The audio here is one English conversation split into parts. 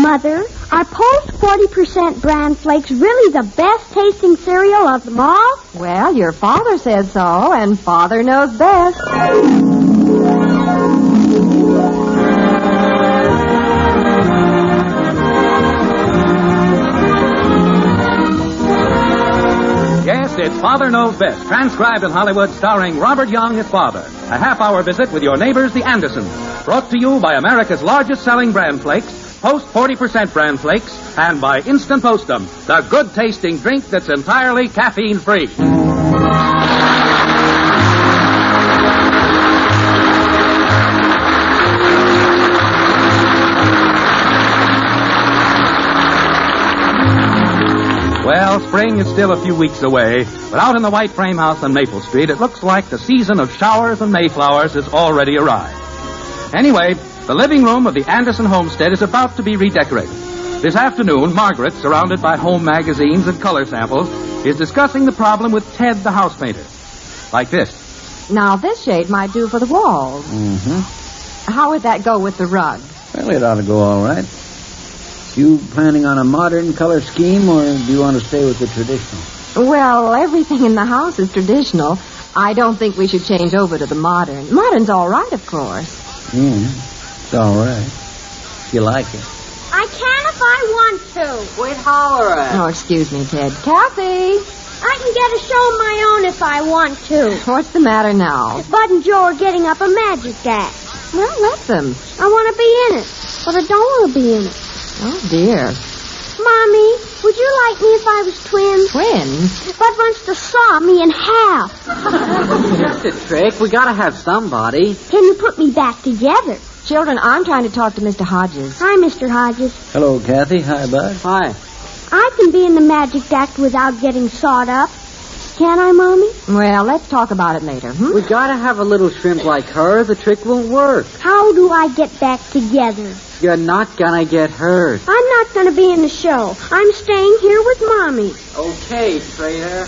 Mother, are Post 40% bran flakes really the best tasting cereal of them all? Well, your father says so, and Father knows best. Yes, it's Father Knows Best, transcribed in Hollywood, starring Robert Young as Father. A half-hour visit with your neighbors, the Andersons. Brought to you by America's largest-selling bran flakes, Post 40% bran flakes, and by Instant Postum, the good-tasting drink that's entirely caffeine-free. Well, spring is still a few weeks away, but out in the white frame house on Maple Street, it looks like the season of showers and mayflowers has already arrived. Anyway, the living room of the Anderson homestead is about to be redecorated. This afternoon, Margret, surrounded by home magazines and color samples, is discussing the problem with Ted, the house painter. Like this. Now, this shade might do for the walls. Mm-hmm. How would that go with the rug? Well, it ought to go all right. You planning on a modern color scheme, or do you want to stay with the traditional? Well, everything in the house is traditional. I don't think we should change over to the modern. Modern's all right, of course. Yeah, it's all right. If you like it. I can if I want to. Quit hollering. Oh, excuse me, Ted. Kathy! I can get a show of my own if I want to. What's the matter now? Bud and Joe are getting up a magic act. Well, let them. I want to be in it, but I don't want to be in it. Oh, dear. Mommy, would you like me if I was twins? Twins? Bud wants to saw me in half. Just a trick. We gotta have somebody. Can you put me back together? Children, I'm trying to talk to Mr. Hodges. Hi, Mr. Hodges. Hello, Kathy. Hi, Bud. Hi. I can be in the magic act without getting sawed up. Can I, Mommy? Well, let's talk about it later. We gotta have a little shrimp like her. The trick won't work. How do I get back together? You're not gonna get hurt. I'm not going to be in the show. I'm staying here with Mommy. Okay, traitor.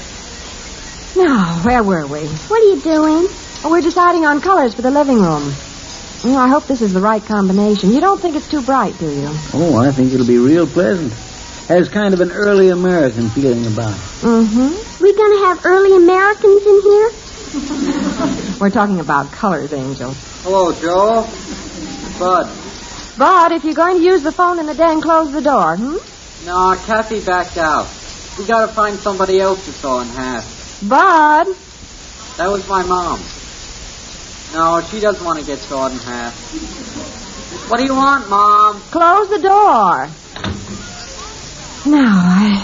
Now, where were we? What are you doing? Oh, we're deciding on colors for the living room. I hope this is the right combination. You don't think it's too bright, do you? Oh, I think it'll be real pleasant. Has kind of an early American feeling about it. Mm-hmm. We going to have early Americans in here? We're talking about colors, Angel. Hello, Joe. Bud. Bud, if you're going to use the phone in the den, close the door, No, Kathy backed out. We gotta find somebody else to saw in half. Bud! That was my mom. No, she doesn't want to get sawed in half. What do you want, Mom? Close the door. Now,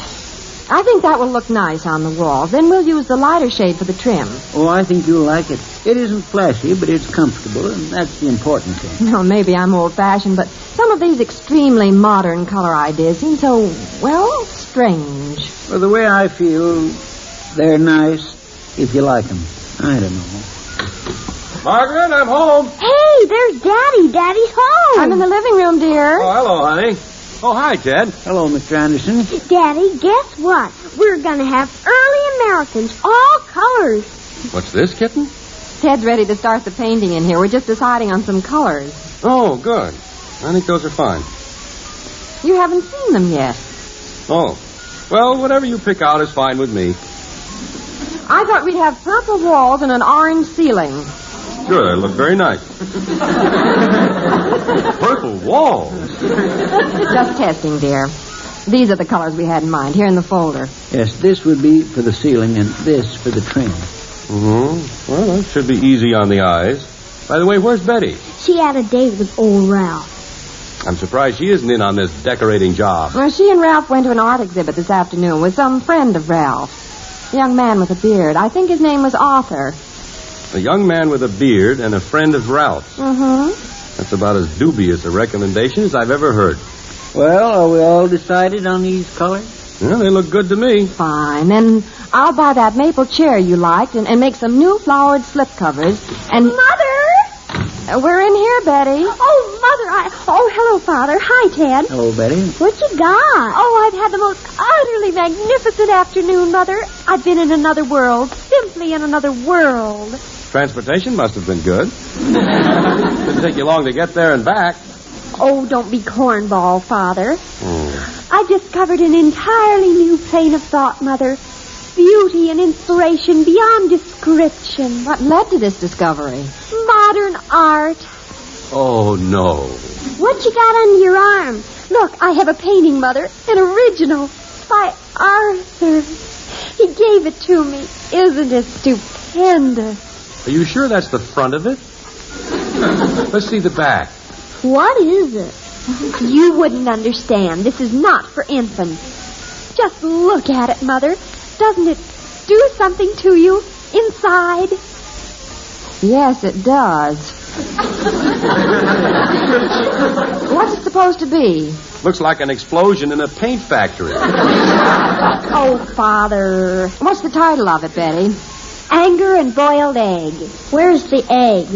I think that will look nice on the wall. Then we'll use the lighter shade for the trim. Oh, I think you'll like it. It isn't flashy, but it's comfortable, and that's the important thing. No, maybe I'm old-fashioned, but some of these extremely modern color ideas seem so, well, strange. Well, the way I feel, they're nice if you like them. I don't know. Margaret, I'm home. Hey, there's Daddy. Daddy's home. I'm in the living room, dear. Oh, hello, honey. Oh, hi, Ted. Hello, Mr. Anderson. Daddy, guess what? We're going to have early Americans, all colors. What's this, kitten? Ted's ready to start the painting in here. We're just deciding on some colors. Oh, good. I think those are fine. You haven't seen them yet. Oh. Well, whatever you pick out is fine with me. I thought we'd have purple walls and an orange ceiling. Sure, they look very nice. Purple walls. Just testing, dear. These are the colors we had in mind, here in the folder. Yes, this would be for the ceiling and this for the trim. Mm-hmm. Well, that should be easy on the eyes. By the way, where's Betty? She had a date with old Ralph. I'm surprised she isn't in on this decorating job. Well, she and Ralph went to an art exhibit this afternoon with some friend of Ralph's. A young man with a beard. I think his name was Arthur. A young man with a beard and a friend of Ralph's. Mm-hmm. That's about as dubious a recommendation as I've ever heard. Well, are we all decided on these colors? Well, they look good to me. Fine. Then I'll buy that maple chair you liked and make some new flowered slip covers. And Mother! We're in here, Betty. Oh, Mother, Oh, hello, Father. Hi, Ted. Hello, Betty. What you got? Oh, I've had the most utterly magnificent afternoon, Mother. I've been in another world. Simply in another world. Transportation must have been good. Didn't take you long to get there and back. Oh, don't be cornball, Father. I discovered an entirely new plane of thought, Mother. Beauty and inspiration beyond description. What led to this discovery? Modern art. Oh, no. What you got under your arm? Look, I have a painting, Mother. An original. By Arthur. He gave it to me. Isn't it stupendous? Are you sure that's the front of it? Let's see the back. What is it? You wouldn't understand. This is not for infants. Just look at it, Mother. Doesn't it do something to you inside? Yes, it does. What's it supposed to be? Looks like an explosion in a paint factory. Oh, Father. What's the title of it, Betty? Anger and boiled egg. Where's the egg?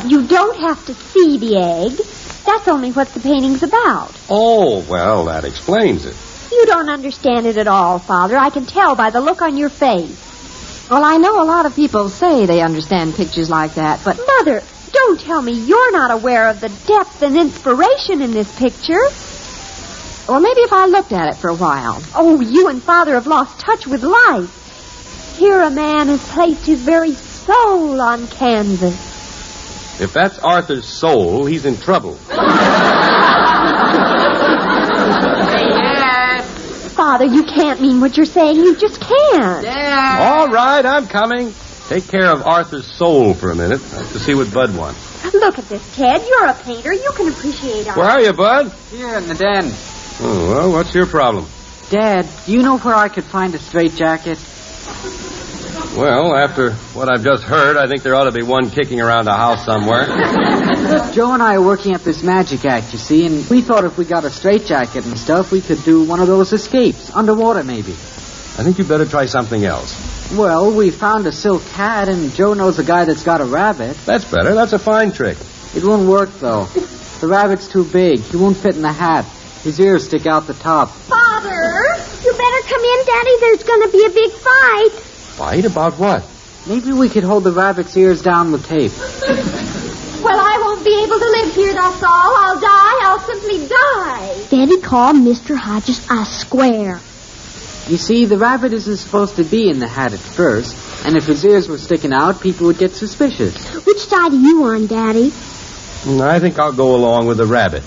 You don't have to see the egg. That's only what the painting's about. Oh, well, that explains it. You don't understand it at all, Father. I can tell by the look on your face. Well, I know a lot of people say they understand pictures like that, but... Mother, don't tell me you're not aware of the depth and inspiration in this picture. Well, maybe if I looked at it for a while. Oh, you and Father have lost touch with life. Here a man has placed his very soul on canvas. If that's Arthur's soul, he's in trouble. Father, you can't mean what you're saying. You just can't. Dad! All right, I'm coming. Take care of Arthur's soul for a minute. I have to see what Bud wants. Look at this, Ted. You're a painter. You can appreciate art. Where are you, Bud? Here in the den. Oh, well, what's your problem? Dad, do you know where I could find a straitjacket? Well, after what I've just heard, I think there ought to be one kicking around the house somewhere. Joe and I are working up this magic act, you see, and we thought if we got a straitjacket and stuff, we could do one of those escapes. Underwater, maybe. I think you better try something else. Well, we found a silk hat, and Joe knows a guy that's got a rabbit. That's better. That's a fine trick. It won't work, though. The rabbit's too big. He won't fit in the hat. His ears stick out the top. Father, you better come in, Daddy. There's going to be a big fight. Fight about what? Maybe we could hold the rabbit's ears down with tape. Well, I won't be able to live here, that's all. I'll die. I'll simply die. Daddy called Mr. Hodges a square. You see, the rabbit isn't supposed to be in the hat at first, and if his ears were sticking out, people would get suspicious. Which side are you on, Daddy? I think I'll go along with the rabbit.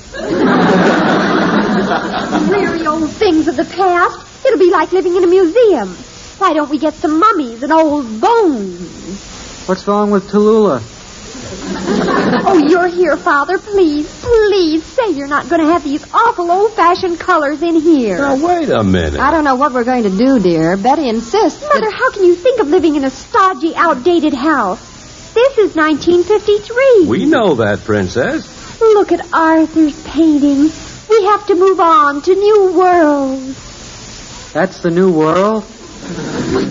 Dreary old things of the past. It'll be like living in a museum. Why don't we get some mummies and old bones? What's wrong with Tallulah? Oh, you're here, Father. Please, please say you're not going to have these awful old-fashioned colors in here. Now, wait a minute. I don't know what we're going to do, dear. Betty insists Mother, how can you think of living in a stodgy, outdated house? This is 1953. We know that, Princess. Look at Arthur's painting. We have to move on to new worlds. That's the new world?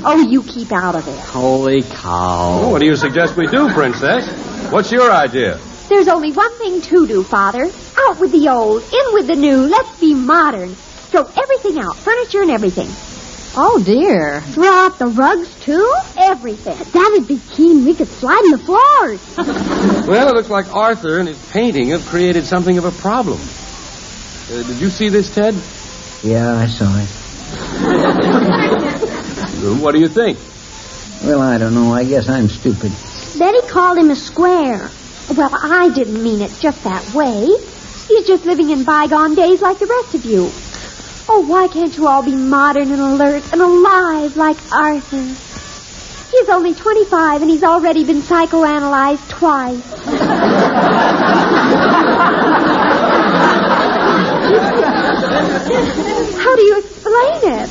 Oh, you keep out of it. Holy cow. Well, what do you suggest we do, Princess? What's your idea? There's only one thing to do, Father. Out with the old, in with the new. Let's be modern. Throw everything out, furniture and everything. Oh, dear. Throw out the rugs, too? Everything. That'd be keen. We could slide in the floors. Well, it looks like Arthur and his painting have created something of a problem. Did you see this, Ted? Yeah, I saw it. What do you think? Well, I don't know. I guess I'm stupid. Betty called him a square. Well, I didn't mean it just that way. He's just living in bygone days like the rest of you. Oh, why can't you all be modern and alert and alive like Arthur? He's only 25 and he's already been psychoanalyzed twice. How do you explain it?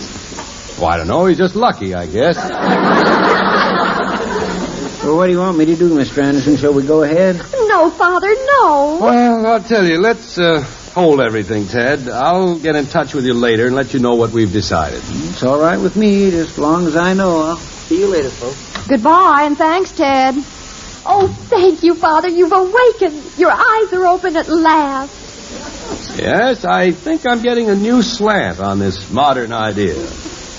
Well, I don't know. He's just lucky, I guess. Well, what do you want me to do, Mr. Anderson? Shall we go ahead? No, Father, no. Well, I'll tell you. Let's hold everything, Ted. I'll get in touch with you later and let you know what we've decided. It's all right with me, just as long as I know. I'll see you later, folks. Goodbye, and thanks, Ted. Oh, thank you, Father. You've awakened. Your eyes are open at last. Yes, I think I'm getting a new slant on this modern idea.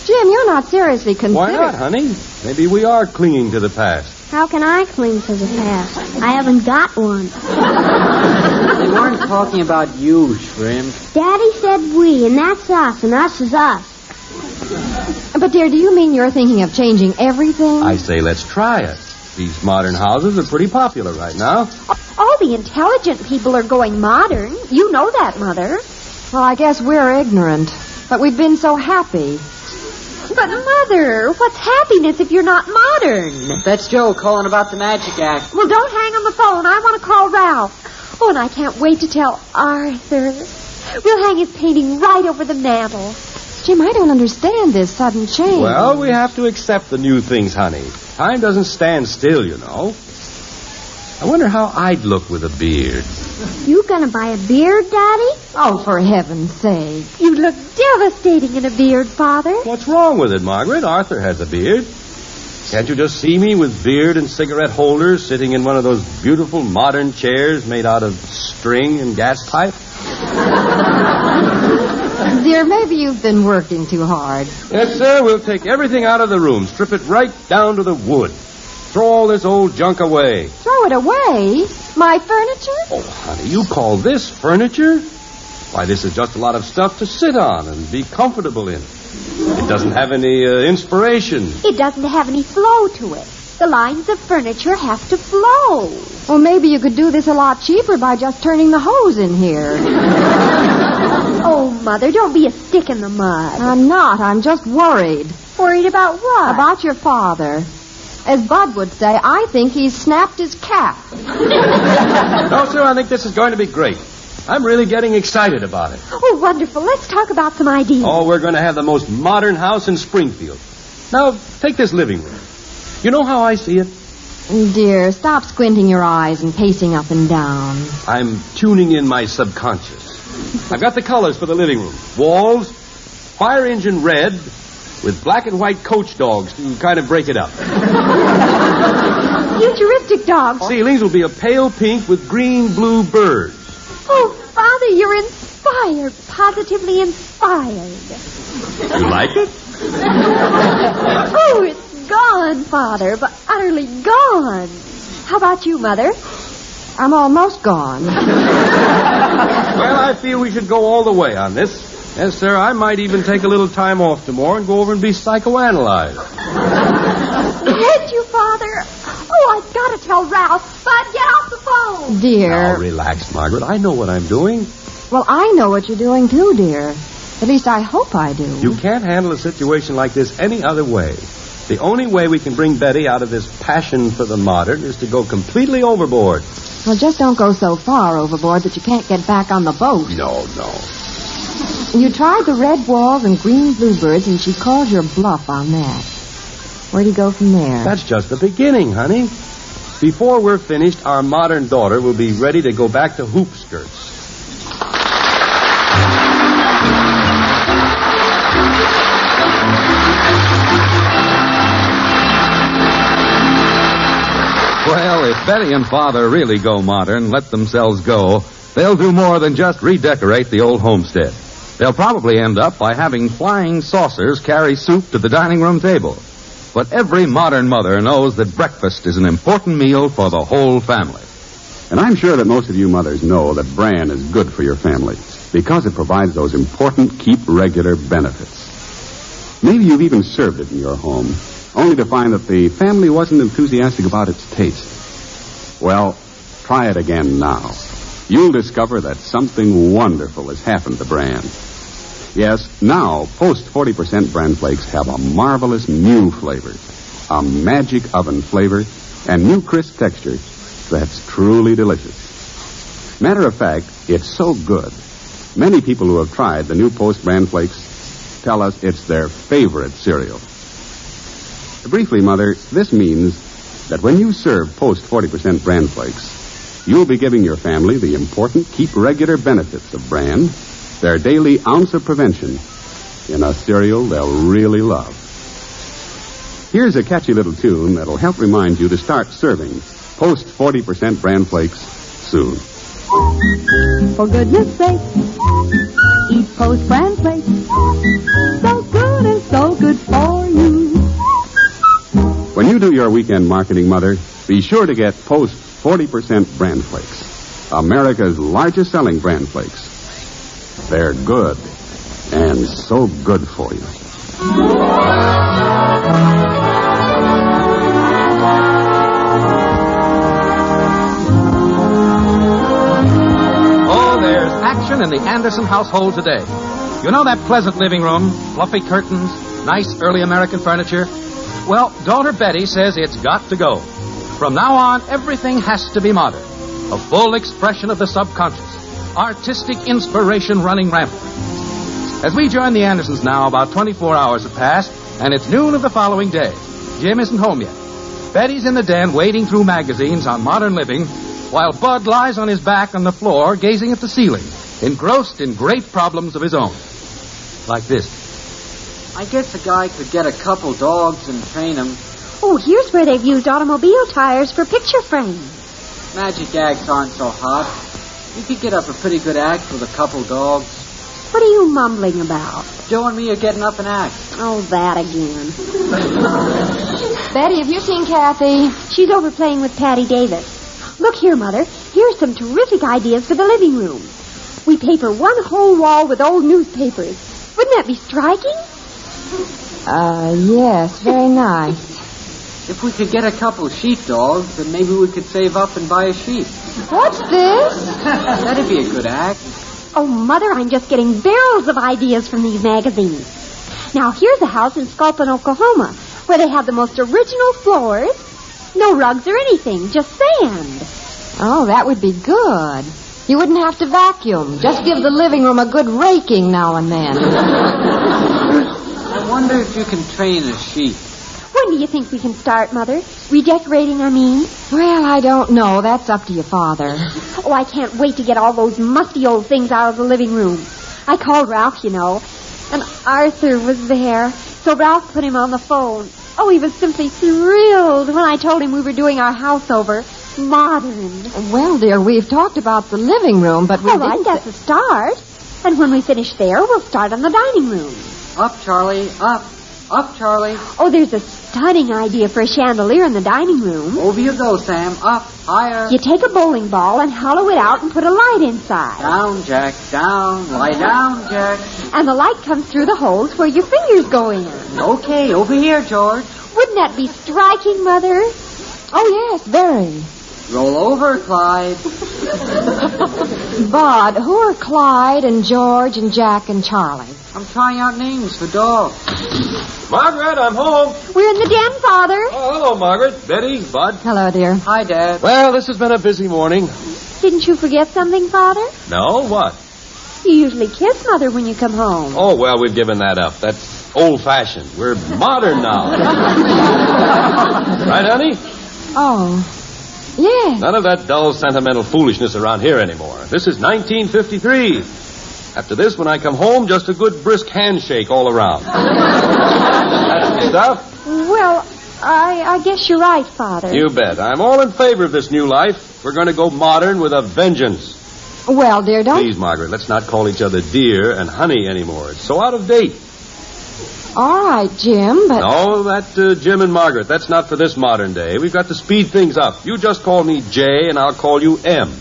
Jim, you're not seriously considered. Why not, honey? Maybe we are clinging to the past. How can I cling to the past? I haven't got one. We weren't talking about you, Shrimp. Daddy said we, and that's us, and us is us. But, dear, do you mean you're thinking of changing everything? I say let's try it. These modern houses are pretty popular right now. All the intelligent people are going modern. You know that, Mother. Well, I guess we're ignorant. But we've been so happy. But, Mother, what's happiness if you're not modern? That's Joe calling about the magic act. Well, don't hang on the phone. I want to call Ralph. Oh, and I can't wait to tell Arthur. We'll hang his painting right over the mantel. Jim, I don't understand this sudden change. Well, we have to accept the new things, honey. Time doesn't stand still, you know. I wonder how I'd look with a beard. You gonna buy a beard, Daddy? Oh, for heaven's sake. You look devastating in a beard, Father. What's wrong with it, Margaret? Arthur has a beard. Can't you just see me with beard and cigarette holders sitting in one of those beautiful modern chairs made out of string and gas pipe? Dear, maybe you've been working too hard. Yes, sir. We'll take everything out of the room, strip it right down to the wood. Throw all this old junk away. Throw it away? My furniture? Oh, honey, you call this furniture? Why, this is just a lot of stuff to sit on and be comfortable in. It doesn't have any inspiration. It doesn't have any flow to it. The lines of furniture have to flow. Well, maybe you could do this a lot cheaper by just turning the hose in here. Oh, Mother, don't be a stick in the mud. I'm not. I'm just worried. Worried about what? About your father. As Bud would say, I think he's snapped his cap. No, sir, I think this is going to be great. I'm really getting excited about it. Oh, wonderful. Let's talk about some ideas. Oh, we're going to have the most modern house in Springfield. Now, take this living room. You know how I see it? Dear, stop squinting your eyes and pacing up and down. I'm tuning in my subconscious. I've got the colors for the living room. Walls, fire engine red, with black and white coach dogs to kind of break it up. Futuristic dogs. Ceilings will be a pale pink with green-blue birds. Oh, Father, you're inspired. Positively inspired. You like it? Oh, it's gone, Father, but utterly gone. How about you, Mother? I'm almost gone. Well, I feel we should go all the way on this. Yes, sir, I might even take a little time off tomorrow and go over and be psychoanalyzed. Can't you, Father? Oh, I've got to tell Ralph. Bud, get off the phone. Dear. Now, relax, Margaret. I know what I'm doing. Well, I know what you're doing, too, dear. At least I hope I do. You can't handle a situation like this any other way. The only way we can bring Betty out of this passion for the modern is to go completely overboard. Well, just don't go so far overboard that you can't get back on the boat. No. You tried the red walls and green bluebirds, and she called your bluff on that. Where'd you go from there? That's just the beginning, honey. Before we're finished, our modern daughter will be ready to go back to hoop skirts. Well, if Betty and Father really go modern, let themselves go, they'll do more than just redecorate the old homestead. They'll probably end up by having flying saucers carry soup to the dining room table. But every modern mother knows that breakfast is an important meal for the whole family. And I'm sure that most of you mothers know that bran is good for your family because it provides those important keep regular benefits. Maybe you've even served it in your home, only to find that the family wasn't enthusiastic about its taste. Well, try it again now. You'll discover that something wonderful has happened to bran. Yes, now, Post 40% bran flakes have a marvelous new flavor, a magic oven flavor, and new crisp texture that's truly delicious. Matter of fact, it's so good. Many people who have tried the new Post bran flakes tell us it's their favorite cereal. Briefly, Mother, this means that when you serve Post 40% bran flakes, you'll be giving your family the important keep regular benefits of bran, their daily ounce of prevention, in a cereal they'll really love. Here's a catchy little tune that'll help remind you to start serving Post 40% bran flakes soon. For goodness sake, eat Post bran flakes. So good and so good for you. When you do your weekend marketing, Mother, be sure to get Post 40% bran flakes. America's largest selling bran flakes. They're good, and so good for you. Oh, there's action in the Anderson household today. You know that pleasant living room, fluffy curtains, nice early American furniture? Well, daughter Betty says it's got to go. From now on, everything has to be modern. A full expression of the subconscious. Artistic inspiration running rampant. As we join the Andersons now, about 24 hours have passed, and it's noon of the following day. Jim isn't home yet. Betty's in the den wading through magazines on modern living, while Bud lies on his back on the floor gazing at the ceiling, engrossed in great problems of his own. Like this. I guess a guy could get a couple dogs and train them. Oh, here's where they've used automobile tires for picture frames. Magic acts aren't so hot. You could get up a pretty good act with a couple dogs. What are you mumbling about? Joe and me are getting up an act. Oh, that again. Betty, have you seen Kathy? She's over playing with Patty Davis. Look here, Mother. Here's some terrific ideas for the living room. We paper one whole wall with old newspapers. Wouldn't that be striking? Yes, very nice. If we could get a couple sheepdogs, then maybe we could save up and buy a sheep. What's this? That'd be a good act. Oh, Mother, I'm just getting barrels of ideas from these magazines. Now, here's a house in Sculpin, Oklahoma, where they have the most original floors. No rugs or anything, just sand. Oh, that would be good. You wouldn't have to vacuum. Just give the living room a good raking now and then. I wonder if you can train a sheep. When do you think we can start, Mother? Redecorating, I mean. Well, I don't know. That's up to your father. Oh, I can't wait to get all those musty old things out of the living room. I called Ralph, you know, and Arthur was there. So Ralph put him on the phone. Oh, he was simply thrilled when I told him we were doing our house over modern. Well, dear, we've talked about the living room, but we All right, that's a start. And when we finish there, we'll start on the dining room. Up, Charlie, up. Up, Charlie. Oh, there's a stunning idea for a chandelier in the dining room. Over you go, Sam. Up, higher. You take a bowling ball and hollow it out and put a light inside. Down, Jack, down. Lie down, Jack. And the light comes through the holes where your fingers go in. Okay, over here, George. Wouldn't that be striking, Mother? Oh, yes, very. Roll over, Clyde. Bud, who are Clyde and George and Jack and Charlie? I'm trying out names for dogs. Margret, I'm home. We're in the den, Father. Oh, hello, Margret. Betty, Bud. Hello, dear. Hi, Dad. Well, this has been a busy morning. Didn't you forget something, Father? No, what? You usually kiss Mother when you come home. Oh, well, we've given that up. That's old-fashioned. We're modern now. Right, honey? Oh, yes. None of that dull, sentimental foolishness around here anymore. This is 1953. After this, when I come home, just a good brisk handshake all around. That's the stuff. Well, I guess you're right, Father. You bet. I'm all in favor of this new life. We're going to go modern with a vengeance. Well, dear, don't... Please, Margaret, let's not call each other dear and honey anymore. It's so out of date. All right, Jim, but... No, that Jim and Margaret, that's not for this modern day. We've got to speed things up. You just call me J, and I'll call you M.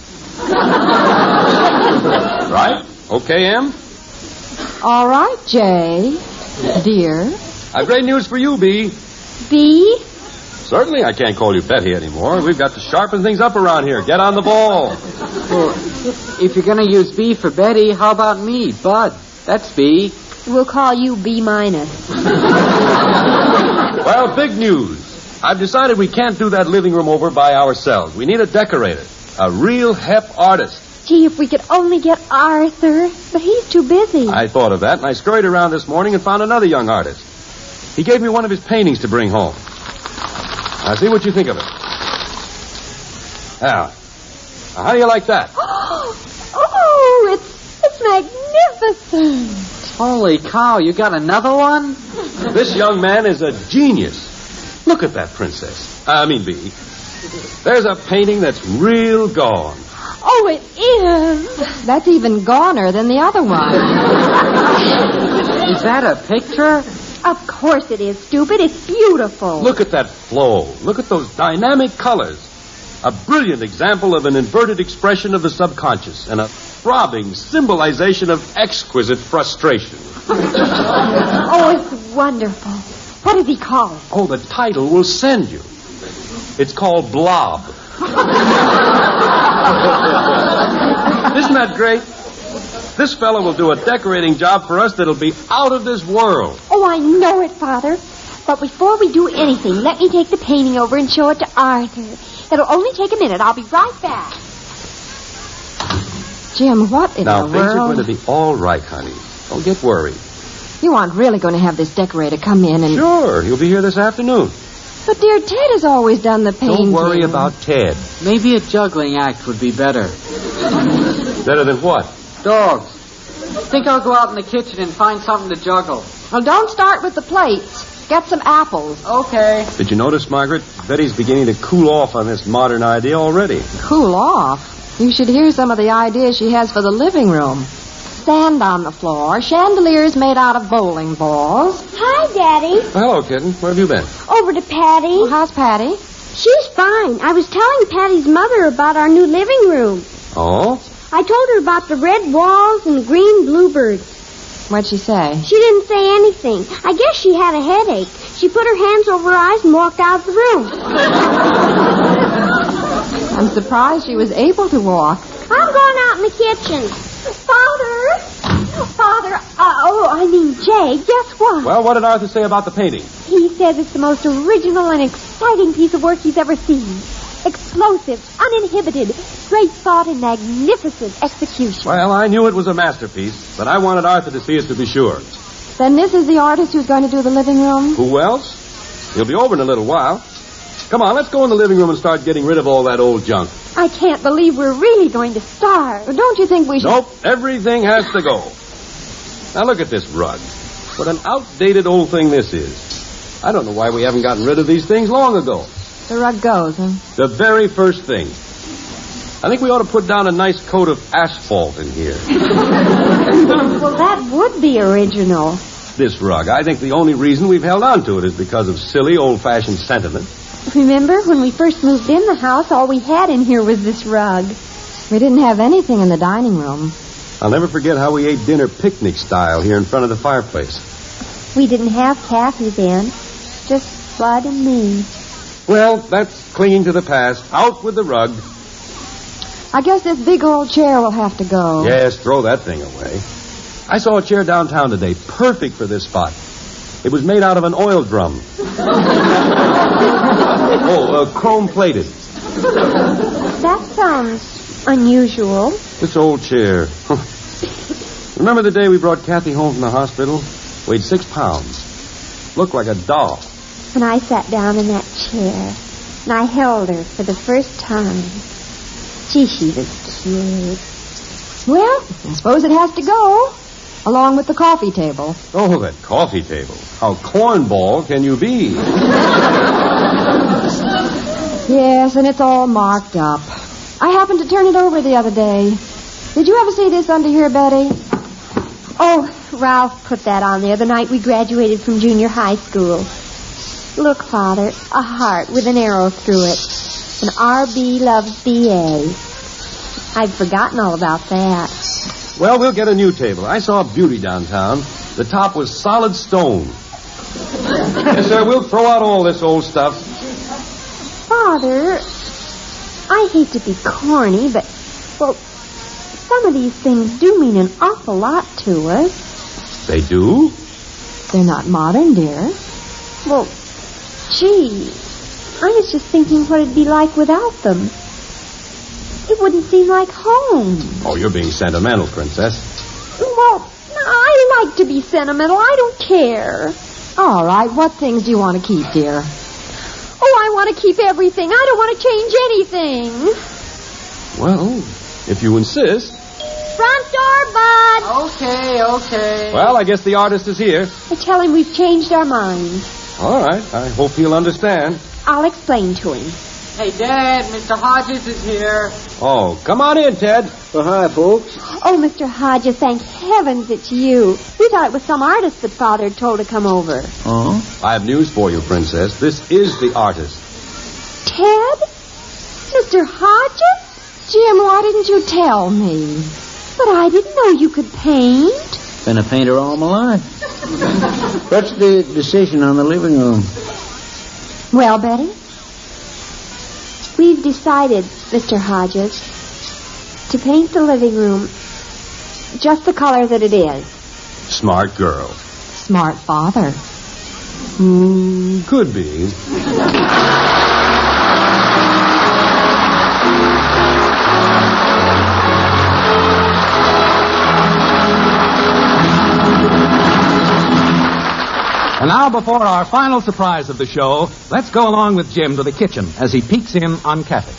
Right? Okay, M? All right, Jay, dear. I've great news for you, B. B? Certainly I can't call you Betty anymore. We've got to sharpen things up around here. Get on the ball. Well, if you're going to use B for Betty, how about me, Bud? That's B. We'll call you B minus. Well, big news. I've decided we can't do that living room over by ourselves. We need a decorator. A real hep artist. Gee, if we could only get Arthur. But he's too busy. I thought of that, and I scurried around this morning and found another young artist. He gave me one of his paintings to bring home. Now, see what you think of it. Now, how do you like that? Oh, it's magnificent. Holy cow, you got another one? This young man is a genius. Look at that princess. B. There's a painting that's real gone. Oh, it is. That's even goner than the other one. Is that a picture? Of course it is, stupid. It's beautiful. Look at that flow. Look at those dynamic colors. A brilliant example of an inverted expression of the subconscious and a throbbing symbolization of exquisite frustration. Oh, it's wonderful. What does he call it? Oh, the title will send you. It's called Blob. Isn't that great? This fellow will do a decorating job for us that'll be out of this world. Oh, I know it, Father. But before we do anything, let me take the painting over and show it to Arthur. It'll only take a minute. I'll be right back. Jim, what in Now, the things are world? going to be all right, honey. Don't get worried. You aren't really going to have this decorator come in and... Sure, he'll be here this afternoon. But, dear, Ted has always done the painting. Don't worry about Ted. Maybe a juggling act would be better. Better than what? Dogs. Think I'll go out in the kitchen and find something to juggle. Well, don't start with the plates. Get some apples. Okay. Did you notice, Margaret? Betty's beginning to cool off on this modern idea already. Cool off? You should hear some of the ideas she has for the living room. Sand on the floor, chandeliers made out of bowling balls. Hi, Daddy. Hello, kitten. Where have you been? Over to Patty. Well, how's Patty? She's fine. I was telling Patty's mother about our new living room. Oh? I told her about the red walls and the green bluebirds. What'd she say? She didn't say anything. I guess she had a headache. She put her hands over her eyes and walked out of the room. I'm surprised she was able to walk. I'm going out in the kitchen. Father, Jay, guess what? Well, what did Arthur say about the painting? He says it's the most original and exciting piece of work he's ever seen. Explosive, uninhibited, great thought and magnificent execution. Well, I knew it was a masterpiece, but I wanted Arthur to see it to be sure. Then this is the artist who's going to do the living room? Who else? He'll be over in a little while. Come on, let's go in the living room and start getting rid of all that old junk. I can't believe we're really going to start. Well, don't you think we should... Nope, everything has to go. Now look at this rug. What an outdated old thing this is. I don't know why we haven't gotten rid of these things long ago. The rug goes, huh? The very first thing. I think we ought to put down a nice coat of asphalt in here. Well, that would be original. This rug. I think the only reason we've held on to it is because of silly, old-fashioned sentiment. Remember, when we first moved in the house, all we had in here was this rug. We didn't have anything in the dining room. I'll never forget how we ate dinner picnic style here in front of the fireplace. We didn't have Kathy then. Just Bud and me. Well, that's clinging to the past. Out with the rug. I guess this big old chair will have to go. Yes, throw that thing away. I saw a chair downtown today, perfect for this spot. It was made out of an oil drum. Chrome-plated. That sounds unusual. This old chair. Remember the day we brought Kathy home from the hospital? Weighed 6 pounds. Looked like a doll. And I sat down in that chair, and I held her for the first time. Gee, she was cute. Well, I suppose it has to go, along with the coffee table. Oh, that coffee table. How cornball can you be? Yes, and it's all marked up. I happened to turn it over the other day. Did you ever see this under here, Betty? Oh, Ralph put that on there the night we graduated from junior high school. Look, Father, a heart with an arrow through it. And R.B. loves B.A. I'd forgotten all about that. Well, we'll get a new table. I saw a beauty downtown. The top was solid stone. Yes, sir, we'll throw out all this old stuff. Father, I hate to be corny, but, well, some of these things do mean an awful lot to us. They do? They're not modern, dear. Well, gee, I was just thinking what it'd be like without them. It wouldn't seem like home. Oh, you're being sentimental, Princess. Well, I like to be sentimental. I don't care. All right, what things do you want to keep, dear? Oh, I want to keep everything. I don't want to change anything. Well, if you insist. Front door, Bud. Okay. Well, I guess the artist is here. I tell him we've changed our minds. All right. I hope he'll understand. I'll explain to him. Hey, Dad, Mr. Hodges is here. Oh, come on in, Ted. Well, hi, folks. Oh, Mr. Hodges, thank heavens it's you. We thought it was some artist that Father had told to come over. Oh? I have news for you, Princess. This is the artist. Ted? Mr. Hodges? Jim, why didn't you tell me? But I didn't know you could paint. Been a painter all my life. What's the decision on the living room? Well, Betty, we've decided, Mr. Hodges, to paint the living room just the color that it is. Smart girl. Smart father. Could be. And now, before our final surprise of the show, let's go along with Jim to the kitchen as he peeks in on Kathy.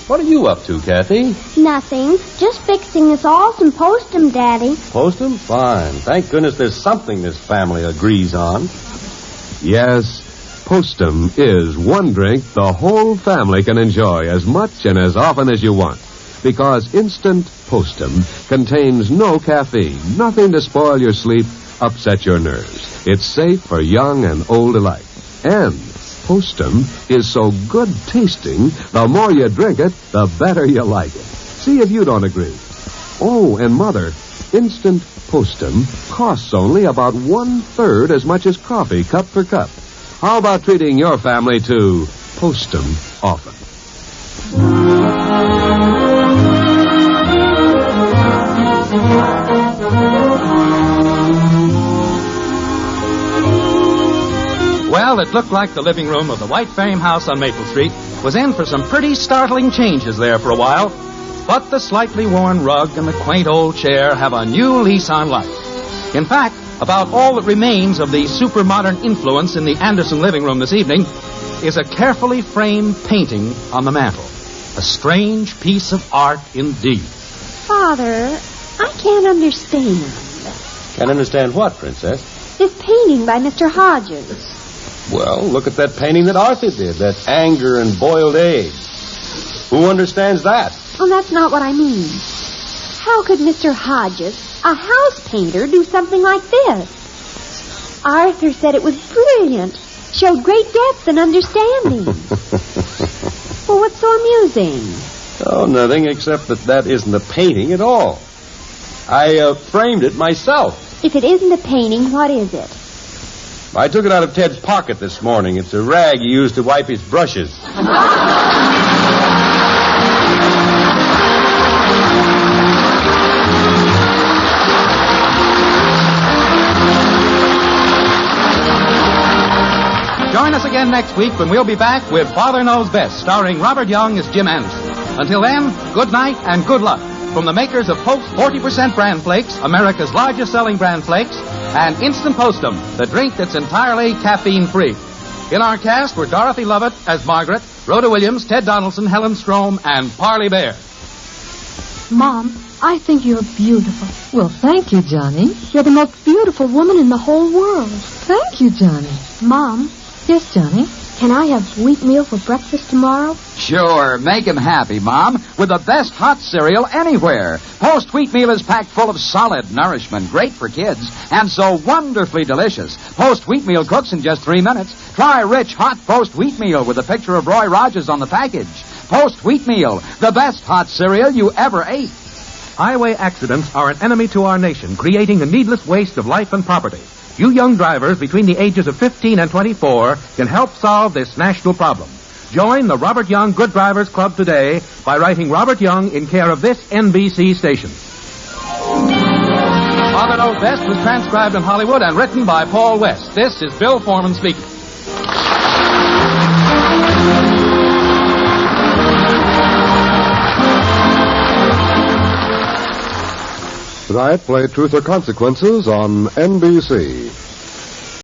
What are you up to, Kathy? Nothing. Just fixing this awesome post-em, Daddy. Post 'em? Fine. Thank goodness there's something this family agrees on. Yes, Postum is one drink the whole family can enjoy as much and as often as you want. Because instant Postum contains no caffeine, nothing to spoil your sleep, upset your nerves. It's safe for young and old alike. And Postum is so good tasting, the more you drink it, the better you like it. See if you don't agree. Oh, and Mother, instant Postum costs only about 1/3 as much as coffee, cup for cup. How about treating your family to Postum often? Well, it looked like the living room of the white frame house on Maple Street was in for some pretty startling changes there for a while. But the slightly worn rug and the quaint old chair have a new lease on life. In fact, about all that remains of the super-modern influence in the Anderson living room this evening is a carefully framed painting on the mantel. A strange piece of art indeed. Father, I can't understand. Can't understand what, Princess? This painting by Mr. Hodges. Well, look at that painting that Arthur did, that anger and boiled eggs. Who understands that? Oh, that's not what I mean. How could Mr. Hodges, a house painter, do something like this? Arthur said it was brilliant, showed great depth and understanding. Well, what's so amusing? Oh, nothing except that isn't a painting at all. I framed it myself. If it isn't a painting, what is it? I took it out of Ted's pocket this morning. It's a rag he used to wipe his brushes. Join us again next week when we'll be back with Father Knows Best, starring Robert Young as Jim Anderson. Until then, good night and good luck from the makers of Pope's 40% Bran Flakes, America's largest selling Bran Flakes, and Instant Postum, the drink that's entirely caffeine-free. In our cast were Dorothy Lovett as Margret, Rhoda Williams, Ted Donaldson, Helen Strome, and Parley Bear. Mom, I think you're beautiful. Well, thank you, Johnny. You're the most beautiful woman in the whole world. Thank you, Johnny. Mom, Yes, Johnny? can I have wheatmeal for breakfast tomorrow? Sure, make him happy, Mom, with the best hot cereal anywhere. Post Wheatmeal is packed full of solid nourishment, great for kids, and so wonderfully delicious. Post Wheatmeal cooks in just 3 minutes. Try rich, hot Post Wheatmeal with a picture of Roy Rogers on the package. Post Wheatmeal, the best hot cereal you ever ate. Highway accidents are an enemy to our nation, creating a needless waste of life and property. You young drivers between the ages of 15 and 24 can help solve this national problem. Join the Robert Young Good Drivers Club today by writing Robert Young in care of this NBC station. Father Knows Best was transcribed in Hollywood and written by Paul West. This is Bill Foreman speaking. Tonight, play Truth or Consequences on NBC.